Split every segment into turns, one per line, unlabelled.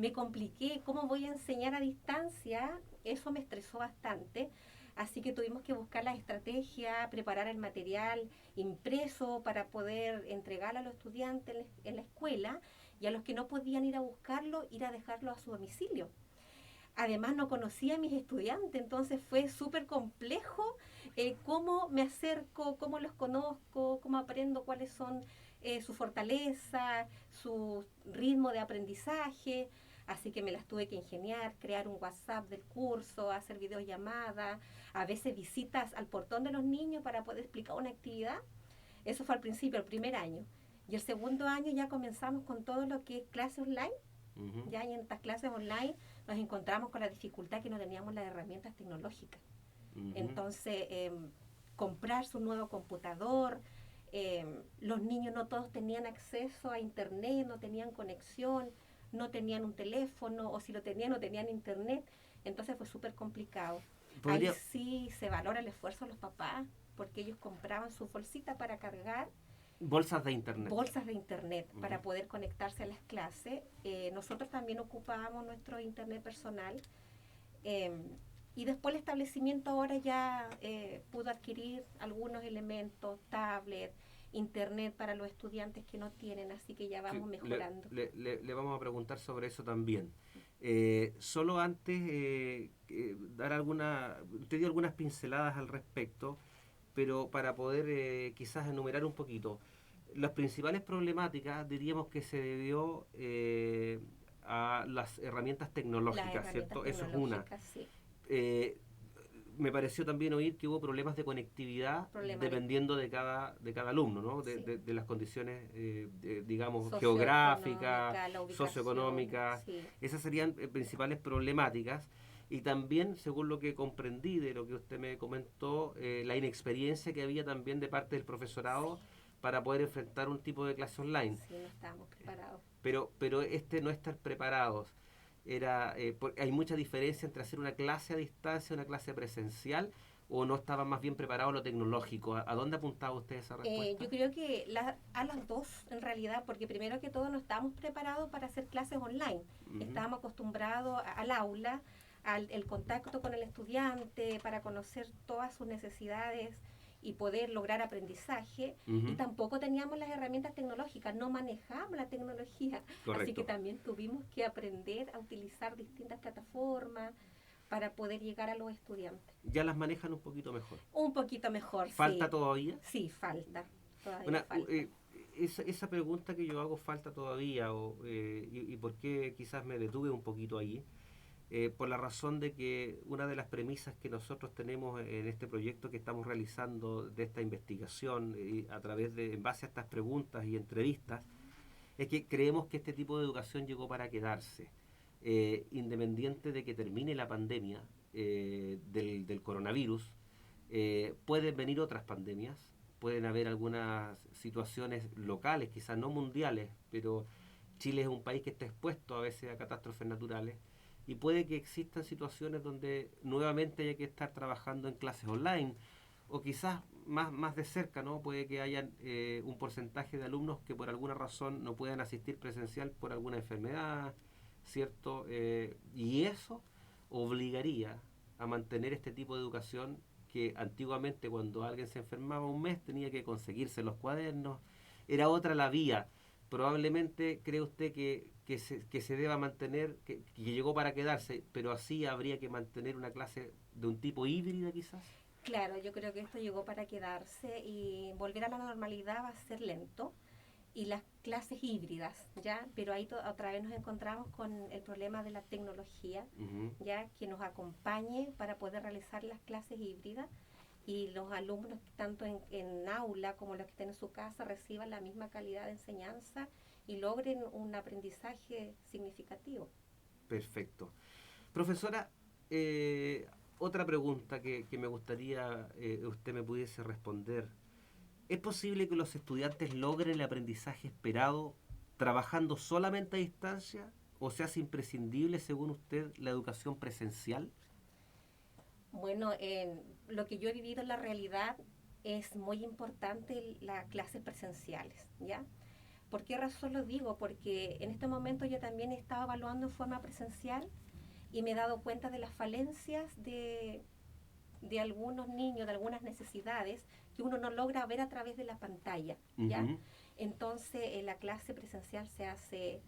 me compliqué, ¿cómo voy a enseñar a distancia? Eso me estresó bastante. Así que tuvimos que buscar la estrategia, preparar el material impreso para poder entregar a los estudiantes en la escuela y a los que no podían ir a buscarlo, ir a dejarlo a su domicilio. Además no conocía a mis estudiantes, entonces fue súper complejo cómo me acerco, cómo los conozco, cómo aprendo cuáles son su fortaleza, su ritmo de aprendizaje. Así que me las tuve que ingeniar, crear un WhatsApp del curso, hacer videollamadas, a veces visitas al portón de los niños para poder explicar una actividad. Eso fue al principio, el primer año. Y el segundo año ya comenzamos con todo lo que es clase online. Ya y en estas clases online nos encontramos con la dificultad que no teníamos las herramientas tecnológicas. Entonces, comprar su nuevo computador, los niños no todos tenían acceso a internet, no tenían conexión, no tenían un teléfono, o si lo tenían, no tenían internet. Entonces fue súper complicado. Ahí sí se valora el esfuerzo de los papás, porque ellos compraban su bolsita para cargar
bolsas de internet.
Bolsas de internet para poder conectarse a las clases. Nosotros también ocupábamos nuestro internet personal. Y después el establecimiento ahora ya pudo adquirir algunos elementos, tablet, internet para los estudiantes que no tienen, así que ya vamos mejorando.
Le vamos a preguntar sobre eso también. Solo antes dar usted dio algunas pinceladas al respecto, pero para poder quizás enumerar un poquito. Las principales problemáticas diríamos que se debió a las herramientas tecnológicas, ¿cierto? Eso es una.
Sí.
Me pareció también oír que hubo problemas de conectividad dependiendo de cada alumno, ¿no? De las condiciones, digamos, geográficas, socioeconómicas. Sí. Esas serían principales problemáticas. Y también, según lo que comprendí de lo que usted me comentó, la inexperiencia que había también de parte del profesorado para poder enfrentar un tipo de clase online.
Sí, no estábamos preparados.
Pero no estar preparados. Hay mucha diferencia entre hacer una clase a distancia, una clase presencial, o no estaban más bien preparados a lo tecnológico. ¿A dónde apuntaba usted esa respuesta?
Yo creo que a las dos, en realidad, porque primero que todo no estábamos preparados para hacer clases online. Estábamos acostumbrados al aula, al contacto con el estudiante, para conocer todas sus necesidades y poder lograr aprendizaje. Y tampoco teníamos las herramientas tecnológicas, no manejábamos la tecnología.
Correcto.
Así que también tuvimos que aprender a utilizar distintas plataformas para poder llegar a los estudiantes.
¿Ya las manejan un poquito mejor?
Un poquito mejor,
¿Falta todavía?
Sí, falta. Todavía falta.
Esa pregunta que yo hago, ¿falta todavía? Y por qué quizás me detuve un poquito ahí. Por la razón de que una de las premisas que nosotros tenemos en este proyecto que estamos realizando de esta investigación en base a estas preguntas y entrevistas, es que creemos que este tipo de educación llegó para quedarse. Independiente de que termine la pandemia del coronavirus, pueden venir otras pandemias, pueden haber algunas situaciones locales, quizás no mundiales, pero Chile es un país que está expuesto a veces a catástrofes naturales, y puede que existan situaciones donde nuevamente haya que estar trabajando en clases online, o quizás más de cerca, ¿no? Puede que haya un porcentaje de alumnos que por alguna razón no puedan asistir presencial por alguna enfermedad, ¿cierto? Y eso obligaría a mantener este tipo de educación que antiguamente cuando alguien se enfermaba un mes tenía que conseguirse los cuadernos, era otra la vía. Probablemente cree usted que se deba mantener, que llegó para quedarse, pero así habría que mantener una clase de un tipo híbrida quizás.
Claro, yo creo que esto llegó para quedarse y volver a la normalidad va a ser lento. Y las clases híbridas, ¿ya? Pero ahí otra vez nos encontramos con el problema de la tecnología, ¿ya? Que nos acompañe para poder realizar las clases híbridas y los alumnos, tanto en aula como los que estén en su casa, reciban la misma calidad de enseñanza y logren un aprendizaje significativo.
Perfecto. Profesora, otra pregunta que me gustaría usted me pudiese responder. ¿Es posible que los estudiantes logren el aprendizaje esperado trabajando solamente a distancia? ¿O se hace imprescindible, según usted, la educación presencial?
Bueno, lo que yo he vivido en la realidad es muy importante las clases presenciales, ¿ya? ¿Por qué razón lo digo? Porque en este momento yo también he estado evaluando en forma presencial y me he dado cuenta de las falencias de algunos niños, de algunas necesidades que uno no logra ver a través de la pantalla, ¿ya?
Ujú.
Entonces, la clase presencial se hace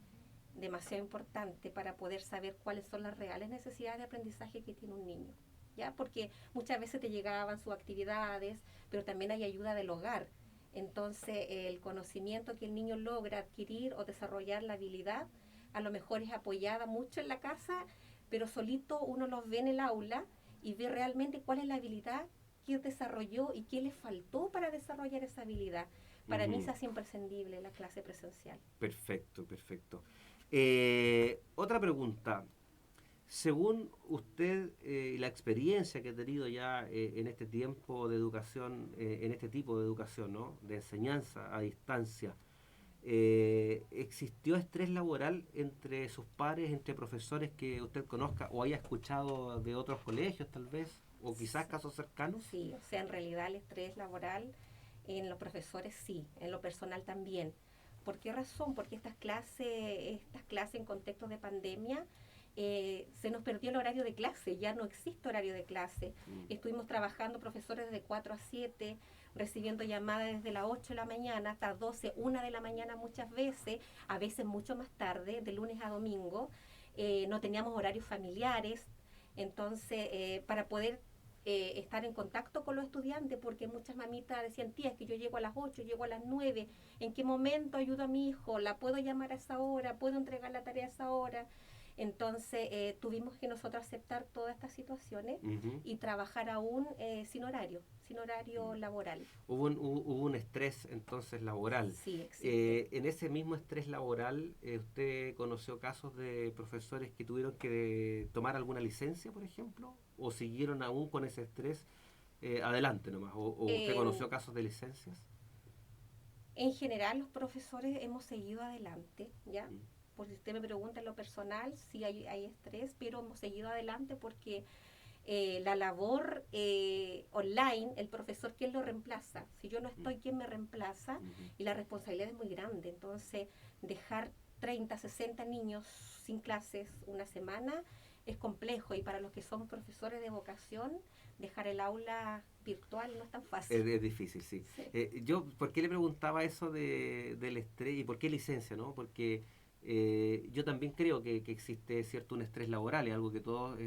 demasiado importante para poder saber cuáles son las reales necesidades de aprendizaje que tiene un niño, ¿ya? Porque muchas veces te llegaban sus actividades, pero también hay ayuda del hogar. Entonces, el conocimiento que el niño logra adquirir o desarrollar la habilidad, a lo mejor es apoyada mucho en la casa, pero solito uno los ve en el aula y ve realmente cuál es la habilidad que desarrolló y qué le faltó para desarrollar esa habilidad. Para mí
Ujú.
se hace imprescindible la clase presencial.
Perfecto, perfecto. Otra pregunta. Según usted y la experiencia que ha tenido ya en este tiempo de educación, en este tipo de educación, ¿no? De enseñanza a distancia, ¿existió estrés laboral entre sus pares, entre profesores que usted conozca o haya escuchado de otros colegios tal vez, o quizás casos cercanos?
Sí, o sea, en realidad el estrés laboral en los profesores sí, en lo personal también. ¿Por qué razón? Porque estas clases en contextos de pandemia, se nos perdió el horario de clase, ya no existe horario de clase.
Mm.
Estuvimos trabajando profesores de 4 a 7, recibiendo llamadas desde las 8 de la mañana hasta 12, 1 de la mañana muchas veces, a veces mucho más tarde, de lunes a domingo. No teníamos horarios familiares, entonces para poder estar en contacto con los estudiantes, porque muchas mamitas decían, tía, es que yo llego a las 8, llego a las 9, ¿en qué momento ayudo a mi hijo? ¿La puedo llamar a esa hora? ¿Puedo entregar la tarea a esa hora? Entonces tuvimos que nosotros aceptar todas estas situaciones
Ujú.
y trabajar aún sin horario
Mm.
laboral.
Hubo un estrés entonces laboral.
Sí, existe.
En ese mismo estrés laboral, ¿usted conoció casos de profesores que tuvieron que tomar alguna licencia, por ejemplo? ¿O siguieron aún con ese estrés adelante nomás? O usted conoció
En,
casos de licencias?
en general, los profesores hemos seguido adelante, ¿ya?
Mm.
Por si usted me pregunta en lo personal, sí hay estrés, pero hemos seguido adelante porque la labor online, el profesor, ¿quién lo reemplaza? Si yo no
Mm.
estoy, ¿quién me reemplaza?
Ujú.
Y la responsabilidad es muy grande. Entonces, dejar 30, 60 niños sin clases una semana es complejo. Y para los que somos profesores de vocación, dejar el aula virtual no es tan fácil.
Es difícil, sí.
Sí.
Yo, ¿por qué le preguntaba eso del estrés y por qué licencia, no? Porque yo también creo que existe cierto un estrés laboral, es algo que todos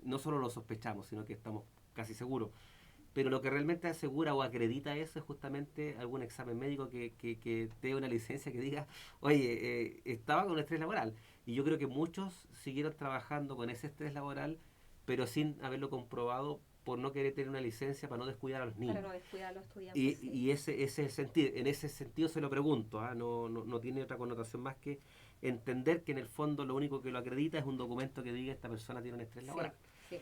no solo lo sospechamos, sino que estamos casi seguros. Pero lo que realmente asegura o acredita eso es justamente algún examen médico que te dé una licencia que diga, oye, estaba con un estrés laboral. Y yo creo que muchos siguieron trabajando con ese estrés laboral, pero sin haberlo comprobado por no querer tener una licencia para no descuidar a los
Para
niños.
no descuidar a los estudiantes, sí.
Y ese sentido, en ese sentido se lo pregunto, ¿ah? No tiene otra connotación más que entender que en el fondo lo único que lo acredita es un documento que diga esta persona tiene un estrés
Sí,
laboral.
sí.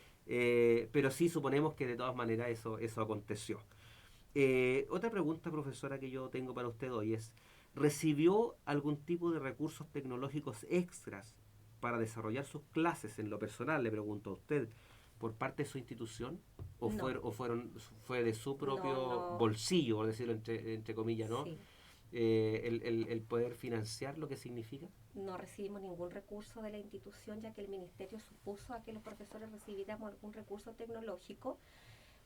Pero sí suponemos que de todas maneras eso aconteció. Otra pregunta, profesora, que yo tengo para usted hoy es, ¿recibió algún tipo de recursos tecnológicos extras para desarrollar sus clases en lo personal, le pregunto a usted, por parte de su institución?
No,
Fue de su
no,
propio
no.
bolsillo, por decirlo entre comillas, ¿no?
Sí.
El poder financiar lo que significa.
No recibimos ningún recurso de la institución, ya que el ministerio supuso a que los profesores recibiéramos algún recurso tecnológico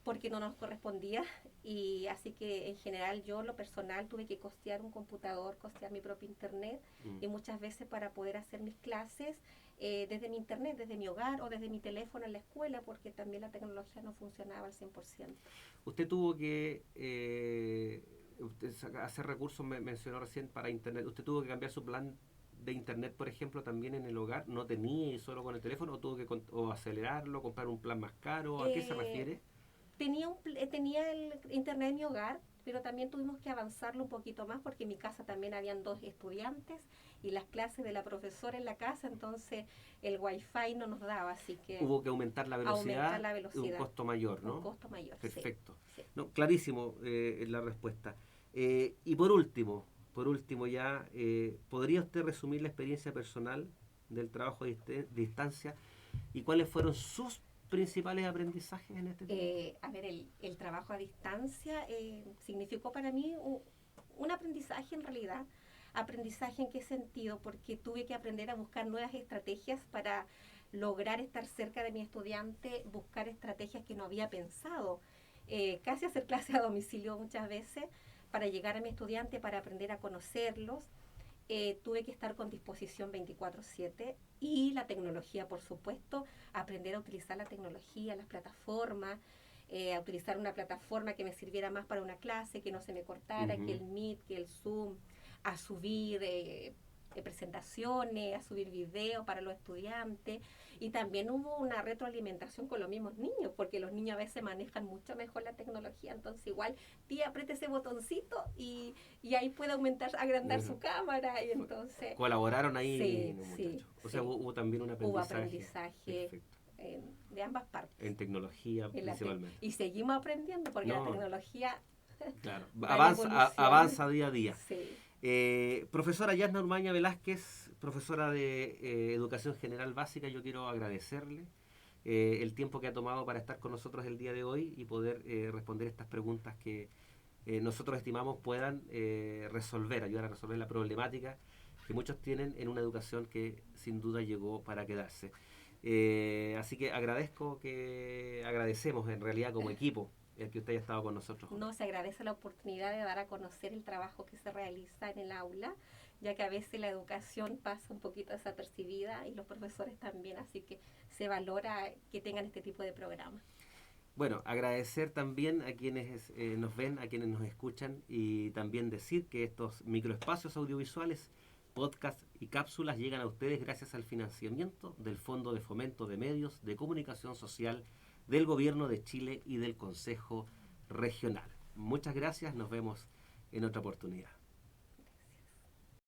porque no nos correspondía, y así que en general yo, lo personal, tuve que costear un computador, costear mi propio internet,
Mm.
y muchas veces para poder hacer mis clases desde mi internet, desde mi hogar o desde mi teléfono en la escuela, porque también la tecnología no funcionaba al 100%.
Usted tuvo que hacer recursos, mencionó recién, para internet. ¿Usted tuvo que cambiar su plan de internet, por ejemplo, también en el hogar? ¿No tenía y solo con el teléfono? ¿O tuvo que o acelerarlo, comprar un plan más caro? ¿A qué se
Eh,
refiere?
tenía el internet en mi hogar, pero también tuvimos que avanzarlo un poquito más porque en mi casa también habían 2 estudiantes y las clases de la profesora en la casa, entonces el wifi no nos daba, así que
Hubo que aumentar la
aumentar
velocidad,
la
un
velocidad,
costo mayor,
un
¿no?
costo mayor, sí,
Perfecto.
sí.
No, clarísimo la respuesta. Y por último ya, ¿podría usted resumir la experiencia personal del trabajo de distancia y cuáles fueron sus principales aprendizajes en este tema?
A ver, el trabajo a distancia significó para mí un aprendizaje en realidad, Aprendizaje en qué sentido, porque tuve que aprender a buscar nuevas estrategias para lograr estar cerca de mi estudiante, buscar estrategias que no había pensado, casi hacer clases a domicilio muchas veces para llegar a mi estudiante, para aprender a conocerlos. Tuve que estar con disposición 24/7 y la tecnología, por supuesto, aprender a utilizar la tecnología, las plataformas, a utilizar una plataforma que me sirviera más para una clase, que no se me cortara, que el Meet, que el Zoom, a subir presentaciones, a subir videos para los estudiantes. Y también hubo una retroalimentación con los mismos niños, porque los niños a veces manejan mucho mejor la tecnología, entonces igual, tía, apriete ese botoncito y ahí puede aumentar, agrandar su cámara, y entonces...
Colaboraron ahí
Sí,
los
sí,
muchachos. O
sí.
sea, hubo también un
Hubo
aprendizaje.
aprendizaje de ambas partes.
En tecnología principalmente.
Y seguimos aprendiendo, porque la tecnología
claro,
va
avanza día a día.
Sí.
Profesora Yasna Urmaña Velázquez, profesora de Educación General Básica, yo quiero agradecerle el tiempo que ha tomado para estar con nosotros el día de hoy y poder responder estas preguntas que nosotros estimamos puedan ayudar a resolver la problemática que muchos tienen en una educación que sin duda llegó para quedarse. Así que agradecemos en realidad como equipo el que usted haya estado con nosotros.
No, se agradece la oportunidad de dar a conocer el trabajo que se realiza en el aula, ya que a veces la educación pasa un poquito desapercibida y los profesores también, así que se valora que tengan este tipo de programas.
Bueno, agradecer también a quienes nos ven, a quienes nos escuchan y también decir que estos microespacios audiovisuales, podcasts y cápsulas llegan a ustedes gracias al financiamiento del Fondo de Fomento de Medios de Comunicación Social del Gobierno de Chile y del Consejo Regional. Muchas gracias, nos vemos en otra oportunidad.